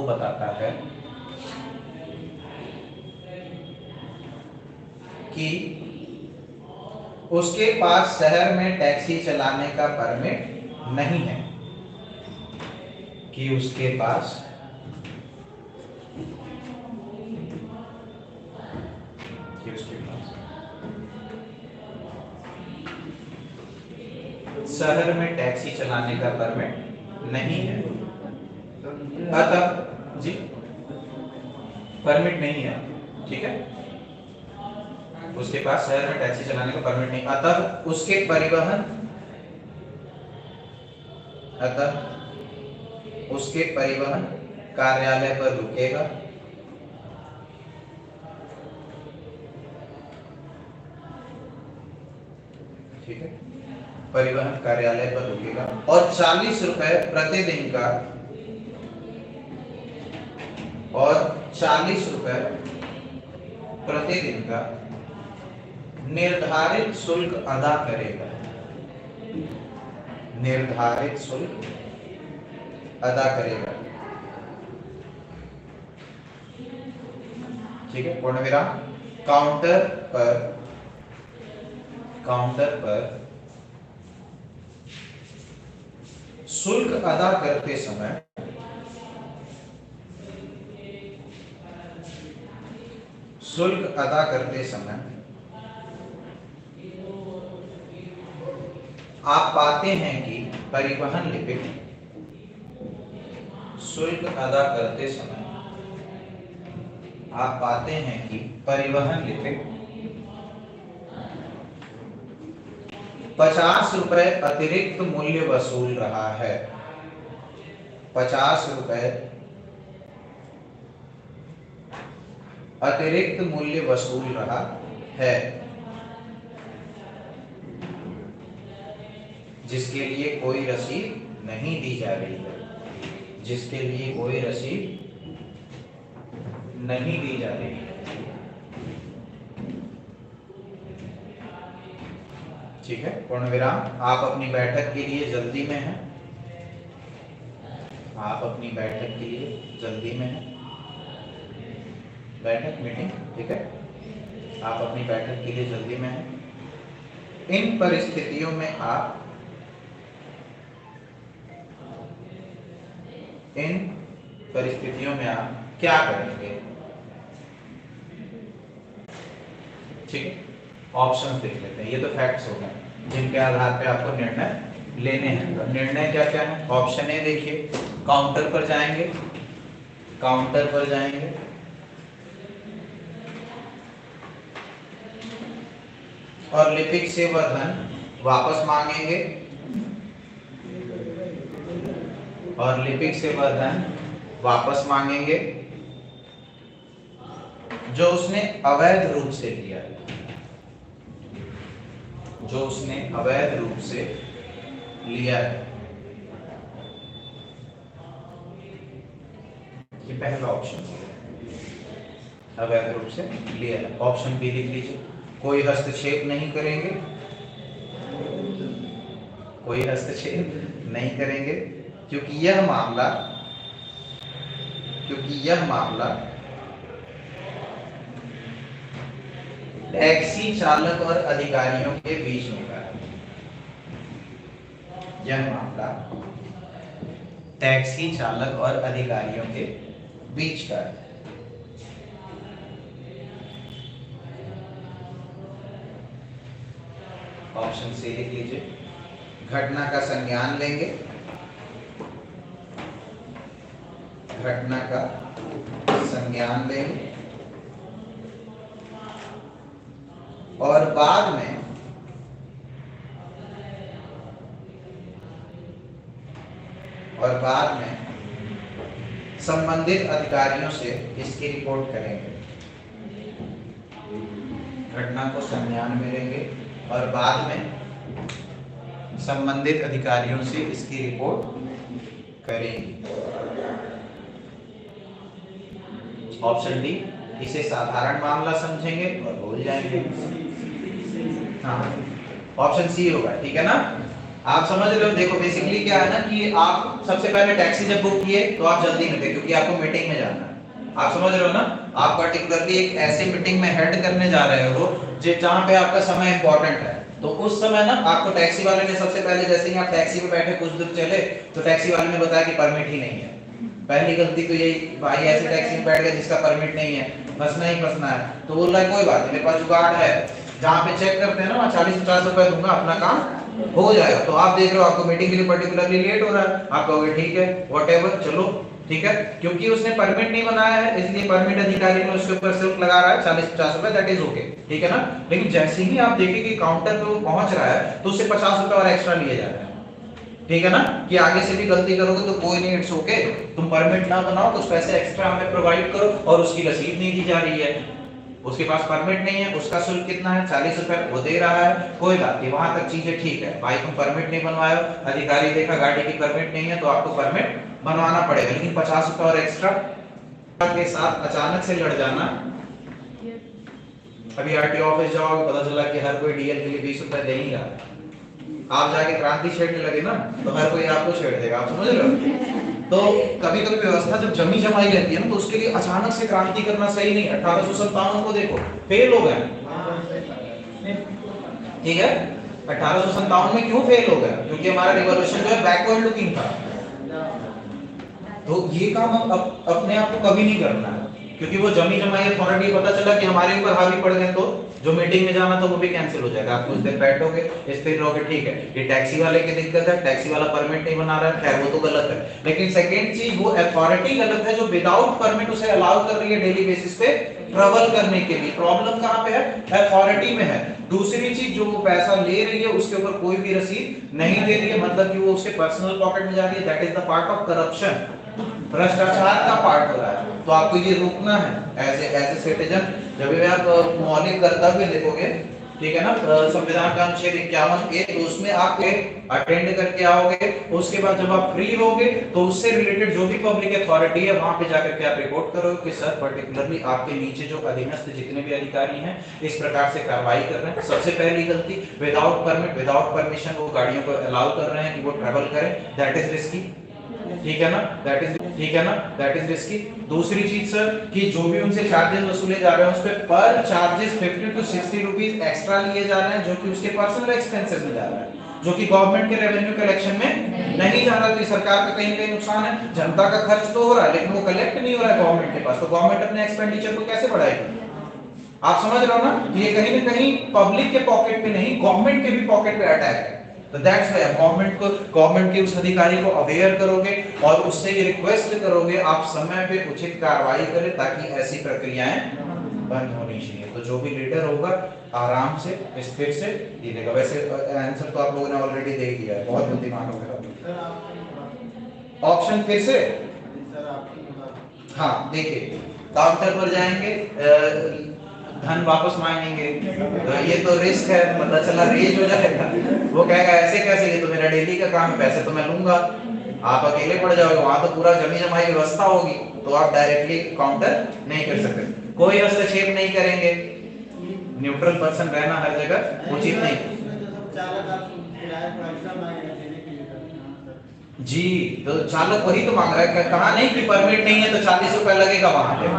बताता है कि उसके पास शहर में टैक्सी चलाने का परमिट नहीं है, कि उसके पास शहर में टैक्सी चलाने का परमिट नहीं है। अतः जी परमिट नहीं है, ठीक है, उसके पास शहर में टैक्सी चलाने का परमिट नहीं, अतः उसके परिवहन कार्यालय पर रुकेगा, ठीक है, परिवहन कार्यालय पर रुकेगा और 40 रुपए प्रतिदिन का निर्धारित शुल्क अदा करेगा, ठीक है। पूर्ण विराम। काउंटर पर शुल्क अदा करते समय आप पाते हैं कि परिवहन लिपिक शुल्क अदा करते समय 50 रुपए अतिरिक्त मूल्य वसूल रहा है। 50 रुपए अतिरिक्त मूल्य वसूल रहा है, जिसके लिए कोई रसीद नहीं दी जा रही है, ठीक है। पूर्ण विराम। आप अपनी बैठक के लिए जल्दी में हैं, बैठक मीटिंग, ठीक है, आप अपनी बैठक के लिए जल्दी में हैं। इन परिस्थितियों में आप क्या करेंगे? ठीक है, ऑप्शन देख लेते हैं। ये तो फैक्ट्स हो गए जिनके आधार पे आपको निर्णय लेने हैं। निर्णय क्या क्या है? ऑप्शन ए देखिए, काउंटर पर जाएंगे, काउंटर पर जाएंगे, और लिपिक से वह धन वापस मांगेंगे, और लिपिक से वह धन वापस मांगेंगे जो उसने अवैध रूप से लिया है, जो उसने अवैध रूप से लिया है। ये पहला ऑप्शन अवैध रूप से लिया है। ऑप्शन बी लिख लीजिए, कोई हस्तक्षेप नहीं करेंगे, कोई हस्तक्षेप नहीं करेंगे, क्योंकि यह मामला टैक्सी चालक और अधिकारियों के बीच में का है। यह मामला टैक्सी चालक और अधिकारियों के बीच का है। ऑप्शन सी लिख लीजिए, घटना का संज्ञान लेंगे, घटना का संज्ञान लेंगे और बाद में संबंधित अधिकारियों से इसकी रिपोर्ट करेंगे। घटना को संज्ञान में लेंगे और बाद में संबंधित अधिकारियों से इसकी रिपोर्ट करेंगे। ऑप्शन डी, इसे साधारण मामला समझेंगे और भूल जाएंगे। हाँ, ऑप्शन सी होगा, ठीक है ना। आप समझ रहे हो, देखो बेसिकली क्या है ना कि आप सबसे पहले टैक्सी जब बुक किए तो आप जल्दी में थे क्योंकि आपको मीटिंग में जाना है। आप समझ रहे हो ना, आप पर्टिकुलरली एक ऐसे मीटिंग में हेड करने जा रहे हो जहां पे आपका समय इंपॉर्टेंट है। तो उस समय ना आपको टैक्सी वाले ने सबसे पहले, जैसे ही आप टैक्सी पे बैठे कुछ दूर चले तो टैक्सी वाले ने बताया कि परमिट ही नहीं है। पहली गलती तो यही, भाई ऐसे टैक्सी में बैठ गया जिसका परमिट नहीं है, फंसना ही फंसना है। तो बोल रहा है कोई बात नहीं, मेरे पास जुगाड़ है, जहाँ पे चेक करते हैं ना वहाँ 40-50 रुपए दूंगा, अपना काम हो जाएगा। तो आप देख रहे हो आपको मीटिंग के लिए पर्टिकुलरली लेट हो रहा है, आप कहोगे ठीक है व्हाटएवर, चलो ठीक है, क्योंकि उसने परमिट नहीं बनाया है इसलिए परमिट अधिकारी ने उसके ऊपर शुल्क लगा रहा है 40-50 रुपए, दैट इज ओके, ठीक है ना। लेकिन जैसे ही आप देखेंगे कि काउंटर पे वो पहुंच रहा है तो उससे 50 रुपए और एक्स्ट्रा लिए जा रहे हैं, ठीक है ना, कि आगे से भी गलती करोगे तो कोई नहीं, इट्स ओके, तुम परमिट ना बनाओ, कुछ पैसे एक्स्ट्रा हमें प्रोवाइड करो, और उसकी रसीद नहीं दी जा रही है, उसके पास परमिट नहीं है, उसका शुल्क कितना है 40 रुपए, वो दे रहा है, कोई बात नहीं, वहां तक चीजें ठीक है। भाई तुम परमिट नहीं बनवाए, अधिकारी देखा गाड़ी की परमिट नहीं है तो आपको परमिट बनवाना पड़ेगा, लेकिन 50 रुपए और एक्स्ट्रा के साथ अचानक से लड़ जाना। अभी आरटीओ ऑफिस जाओगे पता चला कि हर कोई डीएल के लिए 20 रुपए दे ही रहा है, आप जाके क्रांति छेड़ने लगे ना तो हर कोई आपको छेड़ देगा, आप समझ रहे हो। तो कभी कभी व्यवस्था जब जमी जमाई रहती है ना तो उसके लिए अचानक से क्रांति करना सही नहीं। 1857 को देखो फेल हो गए, ठीक है, 1857 में क्यों फेल हो गया, क्योंकि हमारा रिवॉल्यूशन जो है बैकवर्ड लुकिंग था। तो ये काम हम अपने आप को कभी नहीं करना है, क्योंकि वो जमी जमाई अथॉरिटी पता चला कि हमारे ऊपर हावी पड़ गए तो जो मीटिंग में जाना था वो भी कैंसिल हो जाएगा। आप कुछ देर बैठोगे स्थिर रहोगे, ठीक है, ये टैक्सी वाले की दिक्कत है, टैक्सी वाला परमिट नहीं बना रहा है, खैर वो तो गलत है, लेकिन सेकंड चीज वो अथॉरिटी गलत है जो विदाउट परमिट उसे अलाउ कर रही है डेली बेसिस पे ट्रैवल करने के लिए। प्रॉब्लम कहां पे है, अथॉरिटी में है। दूसरी चीज, जो वो पैसा ले रही है उसके ऊपर कोई भी रसीद नहीं दे रही है, मतलब कि वो उसके पर्सनल पॉकेट में जा रही है, that is the part of corruption, भ्रष्टाचार का पार्ट हो रहा है। तो आपको ये रोकना है एज ए सिटीजन। जब भी आप मौलिक कर्तव्य देखोगे, ठीक है ना, संविधान का अनुच्छेद 51A, तो उसमें आप अटेंड करके आओगे, उसके बाद जब आप फ्री होगे तो उससे रिलेटेड जो भी पब्लिक अथॉरिटी है वहां पे जाकर के आप रिपोर्ट करोगे कि सर पर्टिकुलरली आपके नीचे जो अधीनस्थ जितने भी अधिकारी हैं इस प्रकार से कार्रवाई कर रहे हैं। सबसे पहली गलती, विदाउट परमिट विदाउट परमिशन वो गाड़ियों को अलाउ कर रहे हैं कि वो ट्रैवल करें, दैट इज रिस्की, ठीक है ना, दैट इज रिस्की। दूसरी चीज सर कि जो भी उनसे चार्जेस वसूले जा रहे हैं उस पे पर चार्जेस 50 to 60 रुपीस एक्स्ट्रा लिए जा रहे हैं, जो कि उसके पर्सनल एक्सपेंसेस में जा रहा है, जो कि गवर्नमेंट के रेवेन्यू कलेक्शन में नहीं जा रहा। तो सरकार का कहीं ना कहीं नुकसान है, जनता का खर्च तो हो रहा है लेकिन वो कलेक्ट नहीं हो रहा है गवर्नमेंट के पास, तो गवर्नमेंट अपने एक्सपेंडिचर को कैसे बढ़ाएगी। आप समझ रहे हो ना, ये कहीं ना कहीं पब्लिक के पॉकेट पे नहीं गवर्नमेंट के भी पॉकेट पे अटैक है। तो दैट्स व्हाई गवर्नमेंट के उस अधिकारी को अवेयर करोगे और उससे ये रिक्वेस्ट करोगे आप समय पे उचित कार्रवाई करें ताकि ऐसी प्रक्रियाएं बंद होनी चाहिए। तो जो भी लीडर होगा आराम से स्थिर से ये देगा। वैसे आंसर तो आप लोगों ने ऑलरेडी दे दिया है, बहुत बुद्धिमान हो गए। ऑप्शन फिर से हाँ देखिए, काउंटर पर जाएंगे धन वापस मांगेंगे, तो ये तो रिस्क है, पता चला रेज हो जाएगा। वो कहेगा ऐसे कैसे, ये तो मेरा डेली का काम है, पैसे तो मैं लूंगा, आप अकेले पड़ जाओगे, वहां तो पूरा जमी जमाई व्यवस्था होगी, तो आप डायरेक्टली काउंटर नहीं कर सकते, कोई हस्तक्षेप नहीं करेंगे, न्यूट्रल पर्सन रहना हर जगह उचित नहीं। जी तो चालक वही तो मांग रहा है, कहा नहीं कि परमिट नहीं है तो 40 रुपए लगेगा वहां पे,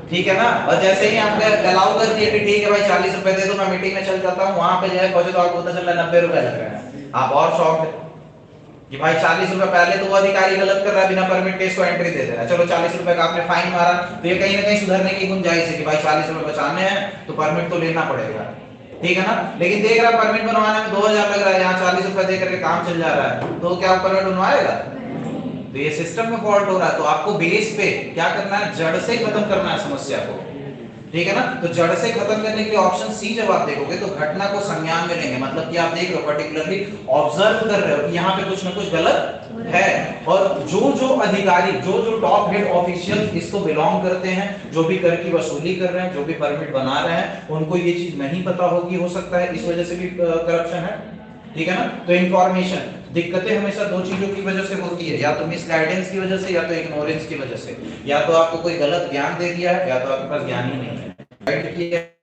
ठीक है ना। और जैसे ही आपने अलाउ कर दिया कि ठीक है भाई 40 रुपए दे दो, मैं मीटिंग में चल जाता हूँ, वहां पे जाए पहुंचे तो आपको पता चल रहा है 90 रुपए लग रहे हैं, आप और शॉक है कि भाई 40 रुपए, पहले तो वो अधिकारी गलत कर रहा है, बिना परमिट के इसको एंट्री दे दे रहा है, चलो 40 रुपए का आपने फाइन मारा, तो ये कहीं ना कहीं सुधरने की गुंजाइश है कि भाई 40 रुपए बचाने हैं तो परमिट तो लेना पड़ेगा, ठीक है ना। लेकिन देख रहा परमिट बनवाने में 2000 लग रहा है, यहाँ 40 रुपए दे करके काम चल जा रहा है, तो क्या परमिट बनवाएगा? तो ये सिस्टम में फॉल्ट हो रहा है। तो आपको बेस पे क्या करना है, जड़ से खत्म करना है समस्या को, ठीक है ना। तो जड़ से खत्म करने के लिए ऑप्शन सी जब आप देखोगे तो घटना को संज्ञान में लेंगे, मतलब कि आप देख रहे हो, पर्टिकुलरली ऑब्जर्व कर रहे हो कि यहाँ पे कुछ ना कुछ गलत है, और जो अधिकारी, जो टॉप हेड ऑफिशियल इसको बिलोंग करते हैं, जो भी कर की वसूली कर रहे हैं, जो भी परमिट बना रहे हैं, उनको ये चीज नहीं पता होगी, हो सकता है इस वजह से भी करप्शन है, ठीक है ना। तो इंफॉर्मेशन, दिक्कतें हमेशा दो चीजों की वजह से होती है, या तो मिसगाइडेंस की वजह से, या तो इग्नोरेंस की वजह से, या तो आपको कोई गलत ज्ञान दे दिया है, या तो आपके पास ज्ञान ही नहीं है।